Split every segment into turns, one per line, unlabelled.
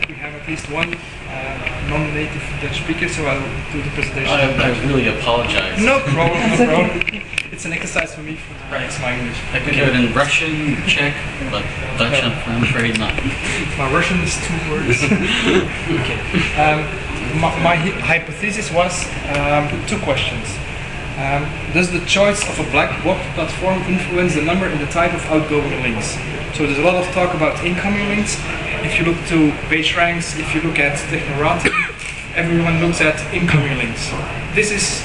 we have at least one non-native Dutch speaker, so I'll do the presentation.
I really apologize.
No problem, no problem. It's an exercise for me to practice my English.
I could do it in Russian, Czech, but Dutch, I'm afraid not.
My Russian is 2 words. Okay. My hypothesis was 2 questions. Does the choice of a blog platform influence the number and the type of outgoing links? So there's a lot of talk about incoming links. If you look to PageRanks, if you look at Technorati, everyone looks at incoming links. This is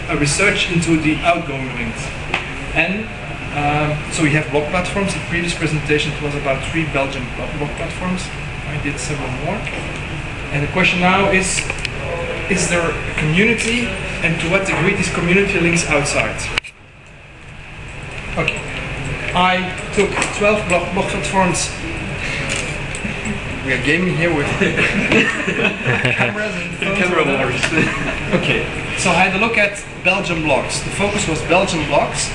a research into the outgoing links. And so we have blog platforms. In the previous presentation it was about 3 Belgian blog platforms. I did several more. And the question now is there a community, and to what degree this community links outside? Okay. I took 12 blog platforms. We are gaming here with cameras and camera wars. Okay, so I had a look at Belgian blogs. The focus was Belgian blogs.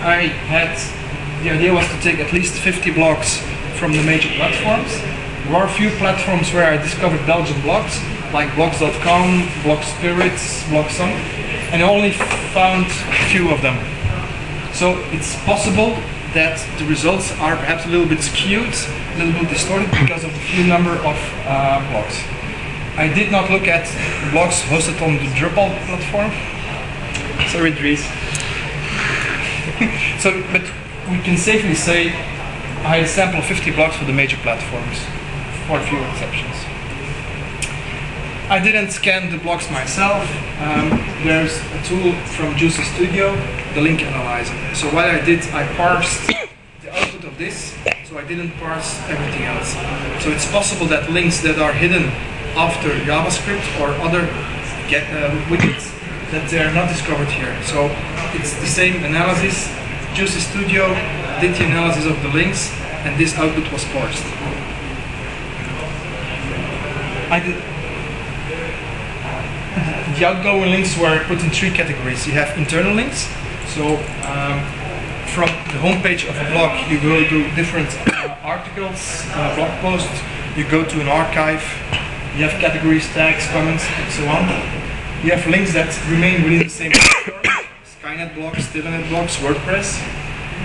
The idea was to take at least 50 blogs from the major platforms. There were a few platforms where I discovered Belgian blogs, like blogs.com, Blogspirits, Blogsong, and I only found a few of them. So it's possible that the results are perhaps a little bit skewed, a little bit distorted because of the few number of blogs. I did not look at blogs hosted on the Drupal platform. Sorry, Dries. But we can safely say I had a sample of 50 blogs for the major platforms, for a few exceptions. I didn't scan the blogs myself. There's a tool from Juicy Studio, the link analyzer. So what I did, I parsed the output of this, so I didn't parse everything else. So it's possible that links that are hidden after JavaScript or other widgets, that they are not discovered here. So it's the same analysis. Juicy Studio did the analysis of the links, and this output was parsed. The outgoing links were put in 3 categories. You have internal links. So from the homepage of a blog, you go to different articles, blog posts. You go to an archive. You have categories, tags, comments, and so on. You have links that remain within the same category. Skynet blogs, Telenet blogs, WordPress.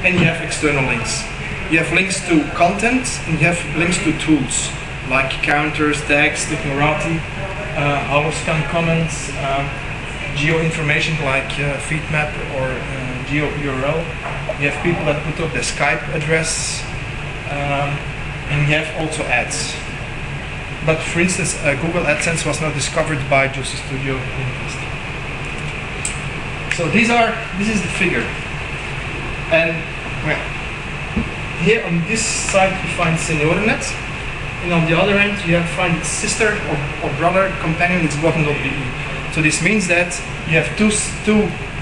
And you have external links. You have links to content, and you have links to tools, like counters, tags, Technorati, holoscan comments, geo information like feedmap or geo URL. You have people that put up their Skype address, and you have also ads. But for instance, Google AdSense was not discovered by Juicy Studio University. So this is the figure. And well, here on this side you find SeniorenNet. And on the other end, you find its sister or brother companion, it's Bloggen.be. So this means that you have two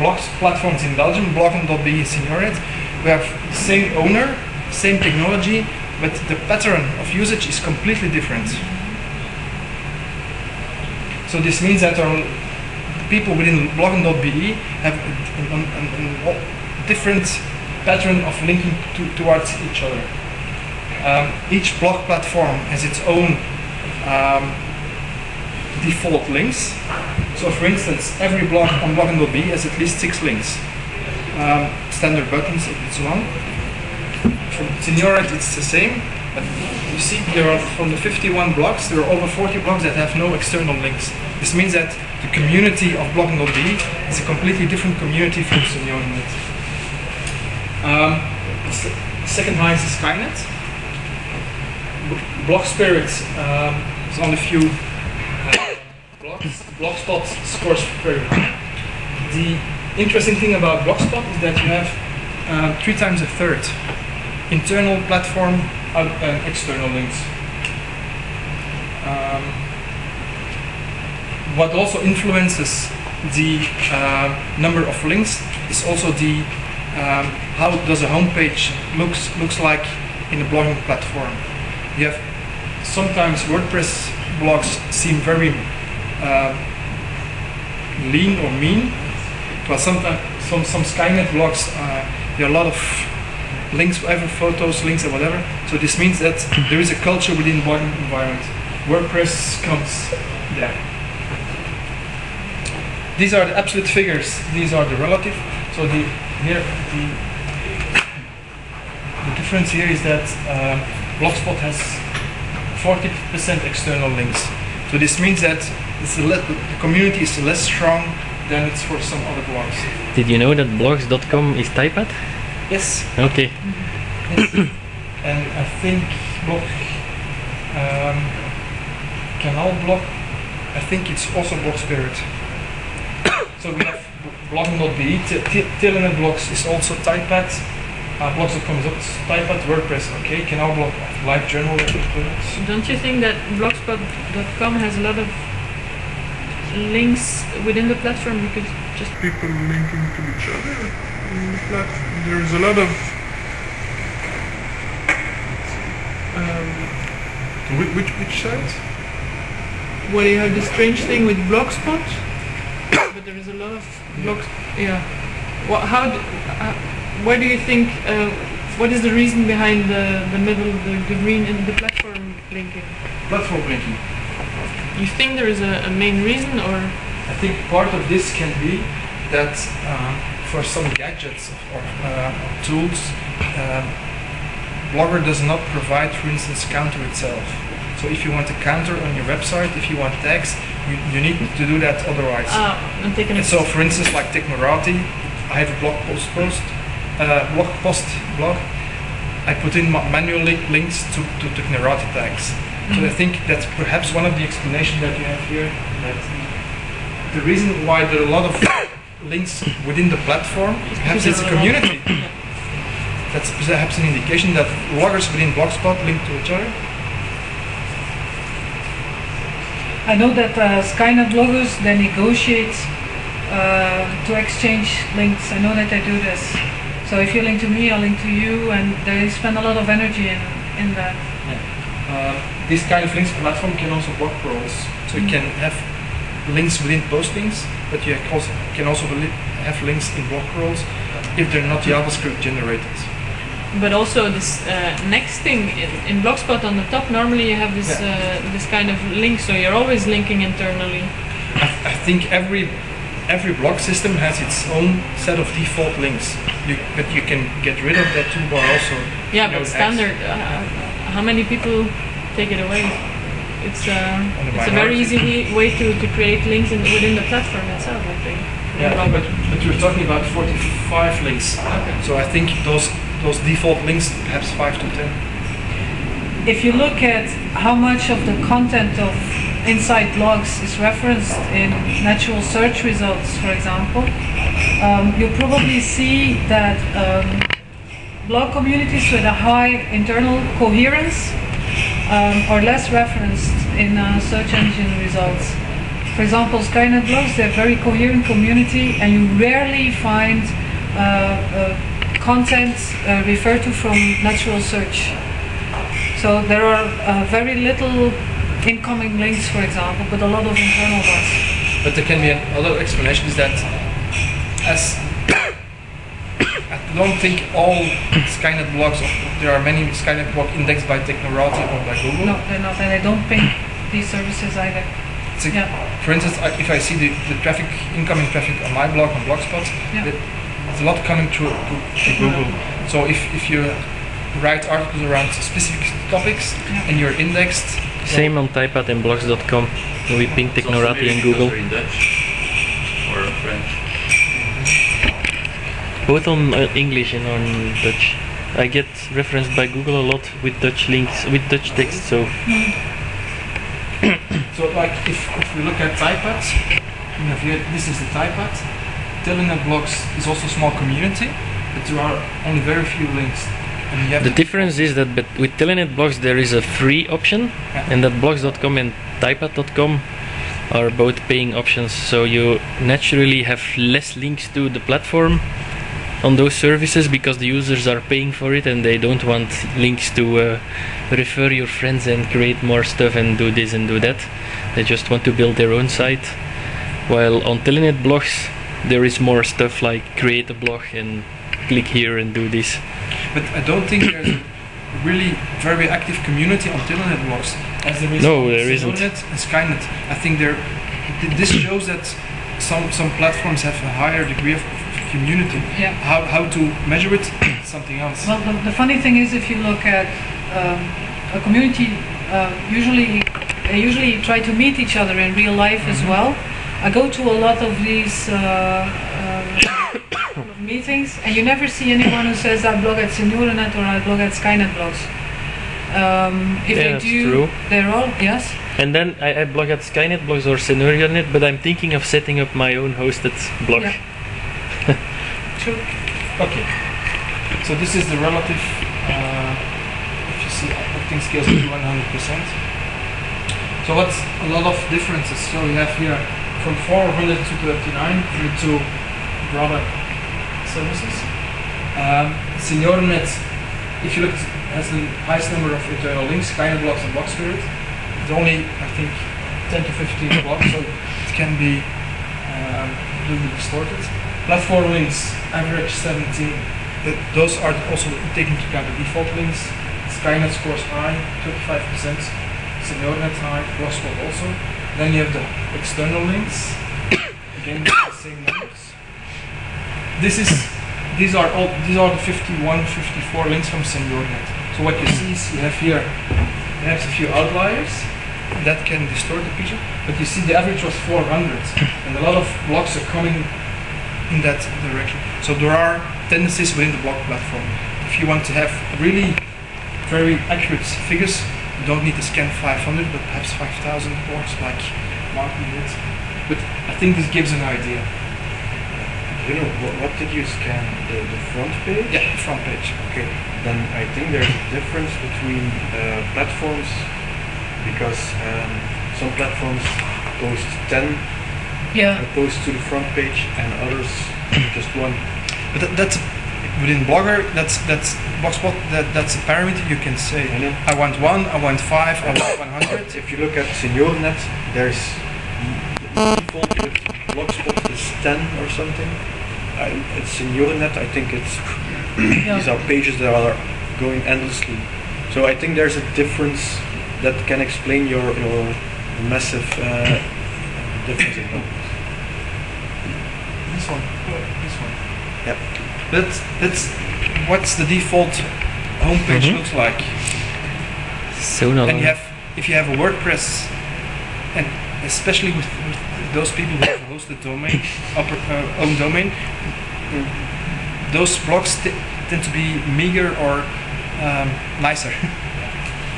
blogs platforms in Belgium, Bloggen.be and SeniorenNet. We have the same owner, same technology, but the pattern of usage is completely different. So this means that the people within Bloggen.be have a different pattern of linking towards each other. Each blog platform has its own default links. So for instance, every blog on Bloggen.be has at least 6 links. Standard buttons and so on. For SeniorenNet it's the same, but you see there are, from the 51 blogs, there are over 40 blogs that have no external links. This means that the community of Bloggen.be is a completely different community from SeniorenNet. Second highest is Skynet. Blogspirits is on a few blogs. Blogspot scores very well. The interesting thing about Blogspot is that you have 3 times a third internal platform and external links. What also influences the number of links is also the how does a homepage looks like in a blogging platform. You have sometimes WordPress blogs seem very lean or mean, but sometimes some Skynet blogs there are a lot of links, whatever, photos, links, or whatever. So this means that there is a culture within the blogging environment. WordPress comes there. These are the absolute figures. These are the relative. So the difference here is that Blogspot has 40% external links. So this means that the community is less strong than it's for some other blogs.
Did you know that blogs.com is typepad?
Yes.
Okay.
Yes. And I think Canal Blog, I think it's also Blog Spirit. So we have blogging.be, Telenet Blogs is also typepad, blogs.com is also typepad, WordPress, okay, Canal Blog, Live Journal.
Don't you think that blogspot.com has a lot of links within the platform? Because just
people linking to each other in the platform. There's a lot of which site?
well, you have the strange thing with Blogspot, but there is a lot of blogs. Yeah. Why do you think? What is the reason behind the middle, the green, and the platform linking?
Platform linking.
You think there is a main reason, or?
I think part of this can be that for some gadgets or tools, Blogger does not provide, for instance, counter itself. So if you want a counter on your website, if you want tags, you need to do that otherwise.
I'm taking it.
So for instance, like Technorati, I have a blog blog. I put in manual links to Technorati tags. So I think that's perhaps one of the explanations that you have here. That the reason why there are a lot of links within the platform, perhaps it's a community. That's perhaps an indication that bloggers within Blogspot link to each other.
I know that Skynet bloggers, they negotiate to exchange links. I know that they do this. So if you link to me, I'll link to you, and they spend a lot of energy in that.
This kind of links platform can also block crawls. So you can have links within postings, but you can also have links in block crawls if they're not JavaScript generated.
But also this next thing in Blogspot on the top, normally you have this this kind of link, so you're always linking internally.
I think every blog system has its own set of default links, but you can get rid of that toolbar also.
Yeah, but standard. How many people take it away? It's a very easy way to create links within the platform itself, I think.
Yeah, but we're talking about 45 links.
Okay.
So I think those default links, perhaps 5 to 10.
If you look at how much of the content of inside blogs is referenced in natural search results, for example, you'll probably see that blog communities with a high internal coherence are less referenced in search engine results. For example, Skynet blogs, they're a very coherent community, and you rarely find content referred to from natural search. So there are very little incoming links, for example, but a lot of internal ones.
But there can be another explanation, is that as I don't think all Skynet blogs, there are many Skynet blogs indexed by Technorati or by Google.
No, they're not, and they don't ping these services either.
For instance, if I see the traffic, incoming traffic on my blog, on Blogspot, there's a lot coming to Google. So if you write articles around specific topics and you're indexed.
Same on typepad and blogs.com. We ping Technorati and Google.
In Dutch or French?
Both on English and on Dutch. I get referenced by Google a lot with Dutch links, with Dutch text, so.
So like if we look at typepads, this is the typepad. Telenet blogs is also a small community, but there are only very few links.
The difference is that with Telenet blogs there is a free option, and that blogs.com and typepad.com are both paying options, so you naturally have less links to the platform on those services because the users are paying for it and they don't want links to refer your friends and create more stuff and do this and do that. They just want to build their own site. While on Telenet blogs there is more stuff like create a blog and click here and do this.
But I don't think there's really very active community on Telenet blogs as there is
No,
on
there isn't.
Senonet and Skynet. I think this shows that some platforms have a higher degree of community.
Yeah.
How to measure it? Something else.
Well, the funny thing is, if you look at a community, they usually try to meet each other in real life as well. I go to a lot of these meetings, and you never see anyone who says I blog at Seniorenet or I blog at Skynet blogs. If they
that's
do,
true.
they're all yes.
And then I blog at Skynet blogs or Seniorenet, but I'm thinking of setting up my own hosted blog.
Yeah. True.
Okay. So this is the relative. If you see, everything scales to 100%. So what's a lot of differences? So we have here from 400 to 39 due to broader services. Seniorenet, if you look, has the highest number of internal links, Skynet blogs and BlogSpirit. It's only, I think, 10 to 15 blogs, so it can be a little bit distorted. Platform links, average 17. Those are also taken into account the default links. Skynet scores high, 25%. Seniorenet high, Blogspot also. Then you have the external links. Again, the same numbers. These are the 51, 54 links from Seniorenet. So what you see is you have here perhaps a few outliers that can distort the picture, but you see the average was 400, and a lot of blogs are coming in that direction. So there are tendencies within the blog platform. If you want to have really very accurate figures, you don't need to scan 500, but perhaps 5,000 blogs like Martin did. But I think this gives an idea.
You know, what did you scan? The front page?
Yeah, the front page.
Okay, then I think there's a difference between platforms, because some platforms post 10 posts to the front page and others just one.
But that's within Blogger. That's Blogspot. That's a parameter you can say. I want 1, I want 5, I want 100.
If you look at Seniorenet, there's the default Blogspot is 10 or something. At Seniorenet, I think it's these are pages that are going endlessly. So I think there's a difference that can explain your massive difference in numbers.
This one.
Yep.
That's what's the default homepage looks like.
So not.
And if you have a WordPress, and especially with those people who have a hosted domain, own domain, those blogs tend to be meager or nicer.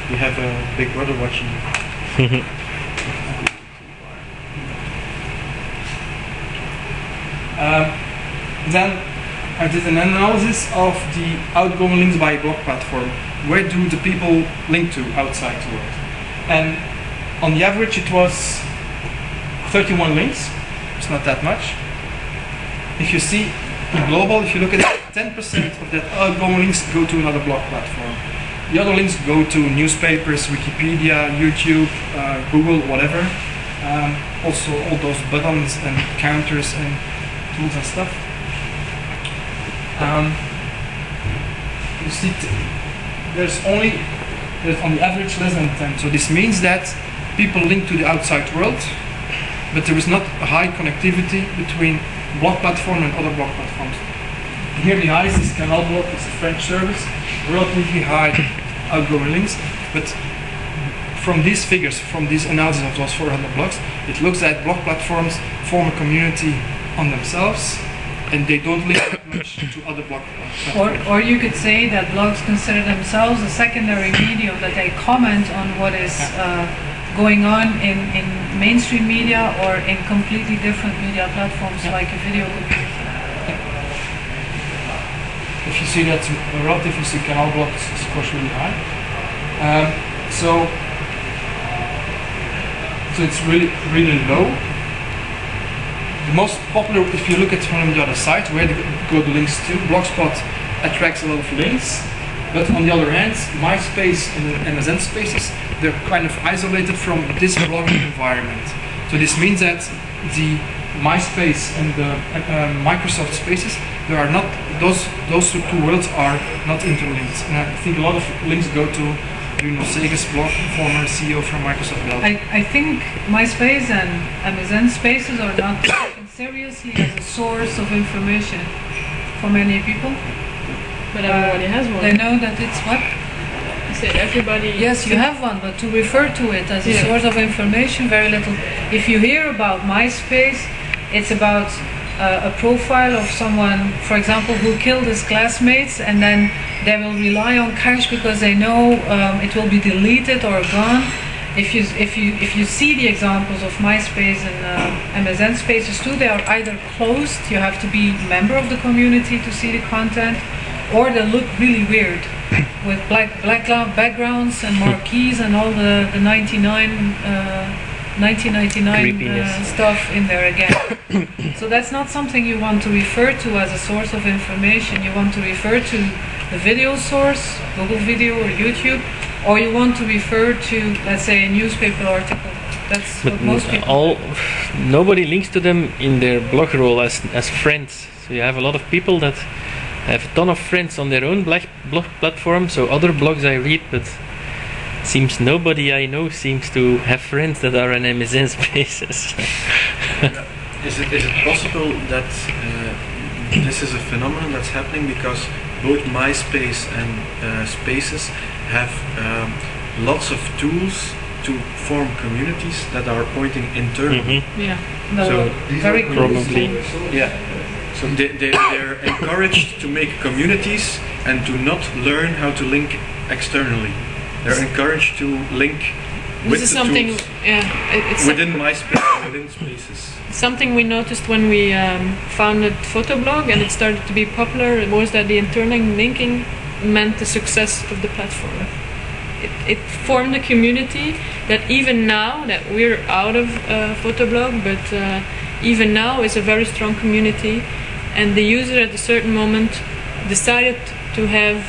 You have a big brother watching you.
Then I did an analysis of the outgoing links by blog platform. Where do the people link to outside the world? And on the average it was 31 links. It's not that much. If you see in global, if you look at it, 10% of that outgoing links go to another blog platform. The other links go to newspapers, Wikipedia, YouTube, Google, whatever. Also all those buttons and counters and tools and stuff. You see, there's on the average less than 10. So this means that people link to the outside world, but there is not a high connectivity between blog platform and other blog platforms. Here the highest is Canal Blog, it's a French service, relatively high outgoing links, but from these figures, from this analysis of those 400 blogs, it looks like blog platforms form a community on themselves, and they don't link that much to other blog platforms.
Or you could say that blogs consider themselves a secondary medium, that they comment on what is going on in mainstream media or in completely different media platforms like a video community.
If you see that relative, you see Canal Blog scores really high. So it's really low. The most popular, if you look at from the other side, where they go the links to, Blogspot attracts a lot of links, but on the other hand, MySpace and MSN spaces, they're kind of isolated from this blogging environment. So this means that the MySpace and the Microsoft Spaces, there are not those two worlds are not interlinked, and I think a lot of links go to Bruno Peeters' blog, former CEO from Microsoft Belgium.
I think MySpace and MSN Spaces are not taken seriously as a source of information for many people.
But everybody has one.
They know that it's what?
I said everybody.
Yes, you have one, but to refer to it as a
Yeah.
source of information, very little. If you hear about MySpace, it's about a profile of someone, for example, who killed his classmates, and then they will rely on cache because they know it will be deleted or gone. If you see the examples of MySpace and MSN Spaces too, they are either closed, you have to be a member of the community to see the content, or they look really weird with black backgrounds and marquees and all the 1999 stuff in there again. So that's not something you want to refer to as a source of information. You want to refer to the video source, Google Video or YouTube, or you want to refer to, let's say, a newspaper article. That's what most people do.
Nobody links to them in their blog role as friends. So you have a lot of people that have a ton of friends on their own blog platform. So other blogs I read, but seems nobody I know seems to have friends that are in MSN Spaces.
Is it possible that this is a phenomenon that's happening because both MySpace and Spaces have lots of tools to form communities that are pointing internally?
Yeah, no,
So
very
probably.
Yeah. So they're encouraged to make communities and to not learn how to link externally. They're encouraged to link with
This is
the
something,
tools
it's
within MySpace, within Spaces.
something we noticed when we founded Photoblog and it started to be popular, was that the internal linking meant the success of the platform. It formed a community that even now that we're out of Photoblog, but even now is a very strong community, and the user at a certain moment decided to have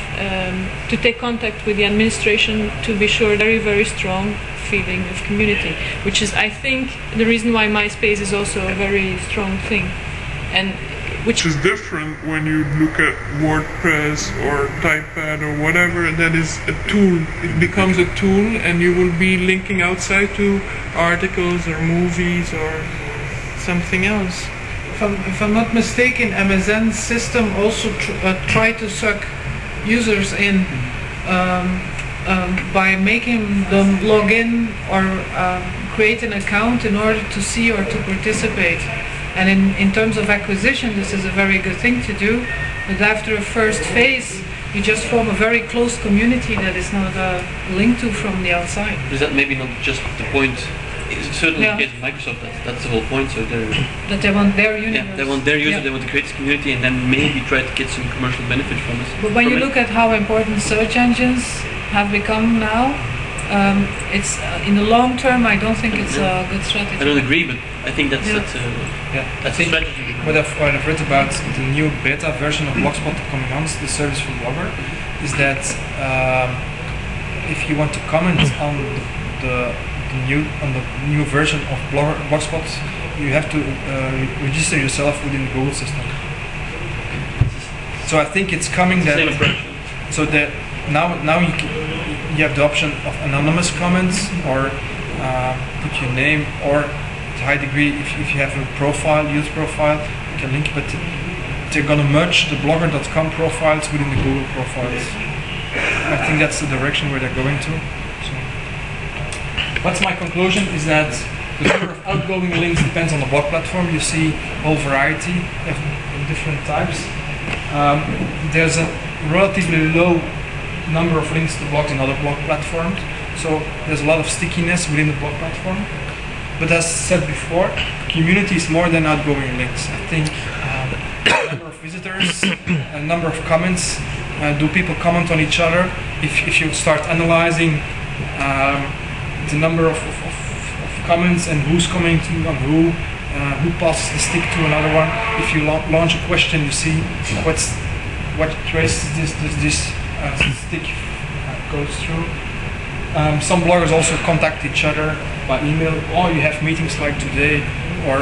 to take contact with the administration to be sure very, very strong feeling of community, which is, I think, the reason why MySpace is also a very strong thing, and
Which is different when you look at WordPress or Typepad or whatever. That is a tool. It becomes a tool, and you will be linking outside to articles or movies or something else.
If I'm not mistaken, MSN's system also try to suck users in by making them log in or create an account in order to see or to participate. And in terms of acquisition, this is a very good thing to do. But after a first phase, you just form a very close community that is not linked to from the outside.
Is that maybe not just the point? It's certainly
Yeah.
the case of Microsoft. That's the whole point. So
That they want their universe.
yeah, they want their user,
Yeah.
they want to create this community, and then maybe try to get some commercial benefit from it.
But when you look at how important search engines have become now, it's in the long term, I don't think it's a good strategy.
I don't agree, but I think that's
Yeah.
that's a strategy.
What I've read about the new beta version of Blogspot coming on, the service for Blogger, is that if you want to comment on the new version of Blogspot, you have to register yourself within the Google system. So I think it's coming that
Same approach.
so that now you have the option of anonymous comments or put your name, or to a high degree if you have a profile, youth profile, you can link, but they're gonna merge the blogger.com profiles within the Google profiles. I think that's the direction where they're going to. So what's my conclusion is that the number of outgoing links depends on the blog platform. You see whole variety of different types. There's a relatively low number of links to blogs in other blog platforms, so there's a lot of stickiness within the blog platform. But as said before, community is more than outgoing links. I think number of visitors, a number of comments. Do people comment on each other? If you start analyzing the number of comments and who's commenting on who passes the stick to another one. If you launch a question, you see what trace this stick goes through. Some bloggers also contact each other by email, or you have meetings like today or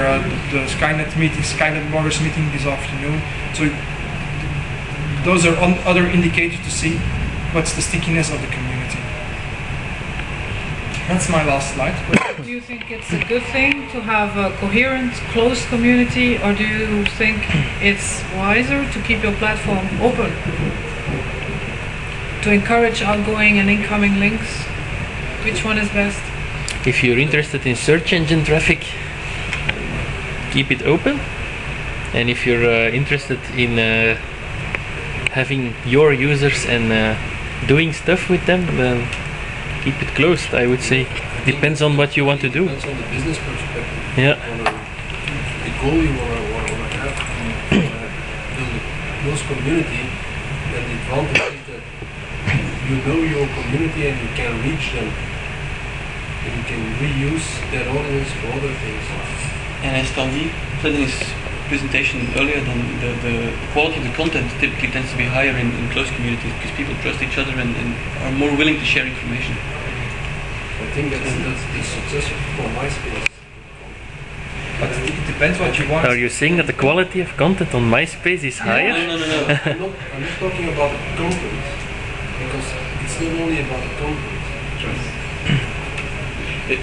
the Skynet meeting, Skynet bloggers meeting this afternoon. So those are other indicators to see what's the stickiness of the community. That's my last slide.
Do you think it's a good thing to have a coherent, closed community, or do you think it's wiser to keep your platform open? To encourage outgoing and incoming links? Which one is best?
If you're interested in search engine traffic, keep it open. And if you're interested in having your users and doing stuff with them, then keep it closed, I would say. Depends on what you want to do.
Depends on the business perspective.
Yeah.
The goal you want to have to build a close community, then the advantage is that you know your community and you can reach them. And you can reuse that audience for other things.
And as Tanguy said in his presentation earlier, then the quality of the content typically tends to be higher in close communities because people trust each other and are more willing to share information.
I think that's the success for MySpace.
But it depends what you want.
Are you saying that the quality of content on MySpace is higher?
No.
I'm not talking about the content, because it's not only about the content.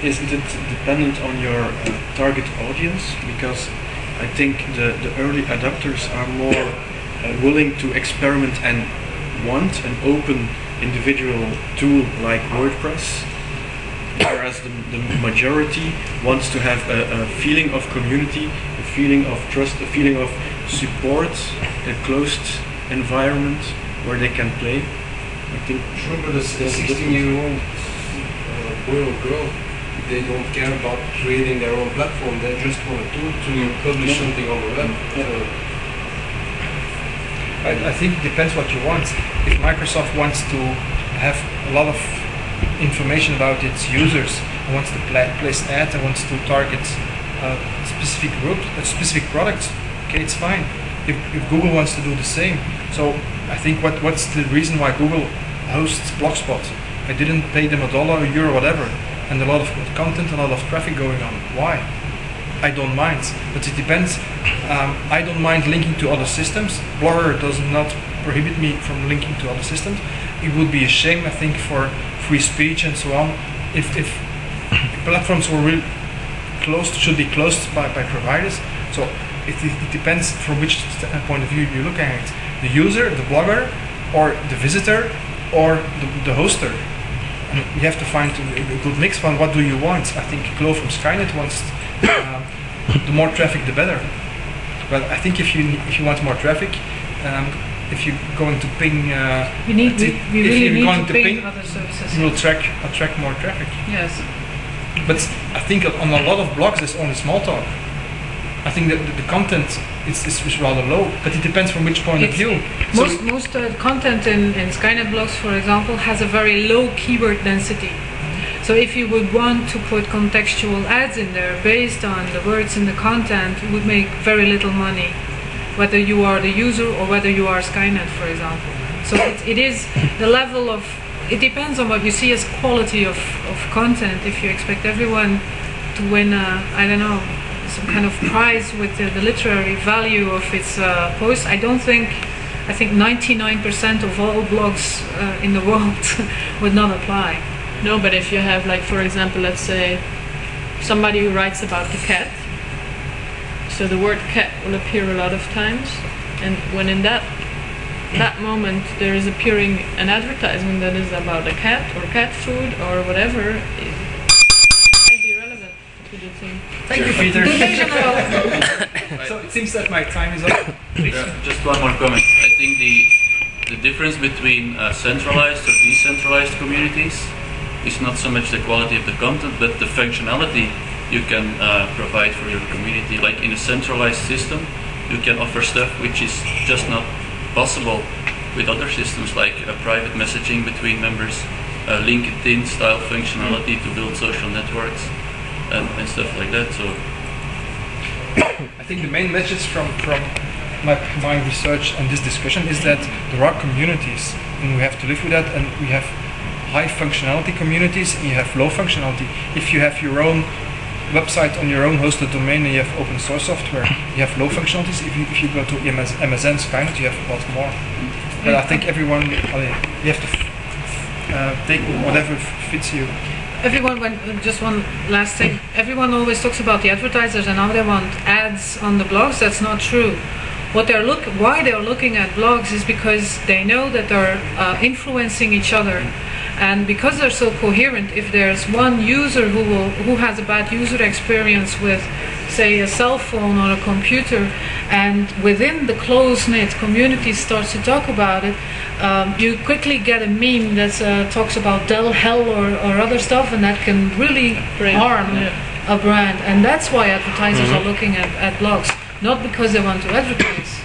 Isn't it dependent on your target audience? Because I think the early adopters are more willing to experiment and want an open individual tool like WordPress, whereas the majority wants to have a feeling of community, a feeling of trust, a feeling of support, a closed environment where they can play. I think
Sure, but a 16-year-old boy or girl, they don't care about creating their own platform. They just want a tool to publish something on the web.
I think it depends what you want. If Microsoft wants to have a lot of information about its users, and wants to place ads, and wants to target specific groups, specific products, okay, it's fine. If Google wants to do the same, so I think what's the reason why Google hosts Blogspot? I didn't pay them $1, €1, whatever, and a lot of content, a lot of traffic going on. Why? I don't mind, but it depends. I don't mind linking to other systems. Blogger does not prohibit me from linking to other systems. It would be a shame, I think, for free speech and so on, if platforms were really closed, should be closed by providers. So it depends from which point of view you're looking at it. The user, the blogger, or the visitor, or the hoster. And you have to find a good mix from what do you want. I think Chloe from Skynet wants the more traffic the better. But I think if you want more traffic, if you're going to ping,
we really need to ping other services.
You will attract more traffic.
Yes.
But I think on a lot of blogs there's only small talk. I think that the content is rather low, but it depends from which point of view.
Most content in Skynet blogs, for example, has a very low keyword density. So if you would want to put contextual ads in there based on the words in the content, you would make very little money, whether you are the user or whether you are Skynet, for example. So it is the level of, it depends on what you see as quality of content. If you expect everyone to win, I don't know, some kind of prize with the literary value of its posts, I think 99% of all blogs in the world would not apply.
No, but if you have, like, for example, let's say somebody who writes about the cat, so the word cat will appear a lot of times, and when in that moment there is appearing an advertisement that is about a cat or cat food or whatever, it might be relevant to the thing.
Thank you, Peter. So it seems that my time is up.
Just one more comment. I think the difference between centralized or decentralized communities is not so much the quality of the content, but the functionality you can provide for your community. Like in a centralized system, you can offer stuff which is just not possible with other systems, like private messaging between members, LinkedIn style functionality to build social networks and stuff like that. So
I think the main message from my research and this discussion is that there are communities, and we have to live with that, and we have high functionality communities, and you have low functionality. If you have your own website on your own hosted domain and you have open source software, you have low functionalities. If you go to MSN Skynet, you have a lot more. But I think everyone, you have to take whatever fits you.
Everyone, just one last thing, everyone always talks about the advertisers and how they want ads on the blogs. That's not true. Why they're looking at blogs is because they know that they're influencing each other, and because they're so coherent, if there's one user who has a bad user experience with, say, a cell phone or a computer, and within the close-knit community starts to talk about it, you quickly get a meme that talks about Dell hell or other stuff, and that can really harm a brand. And that's why advertisers are looking at blogs, not because they want to advertise.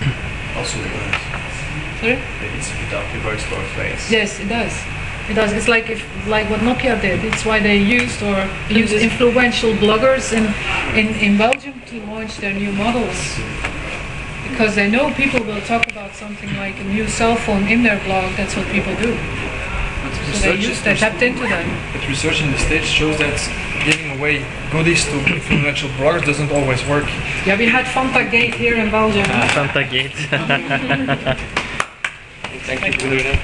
Also the words.
Sorry?
It works both ways.
Yes, it does. It does. It's like what Nokia did. It's why they used influential bloggers in Belgium to launch their new models. Because they know people will talk about something like a new cell phone in their blog. That's what people do. So they tapped into that.
But research in the States shows that giving away goodies to influential bloggers doesn't always work.
Yeah, we had Fanta Gate here in Belgium.
Fanta Gate.
Thank you, Bruno.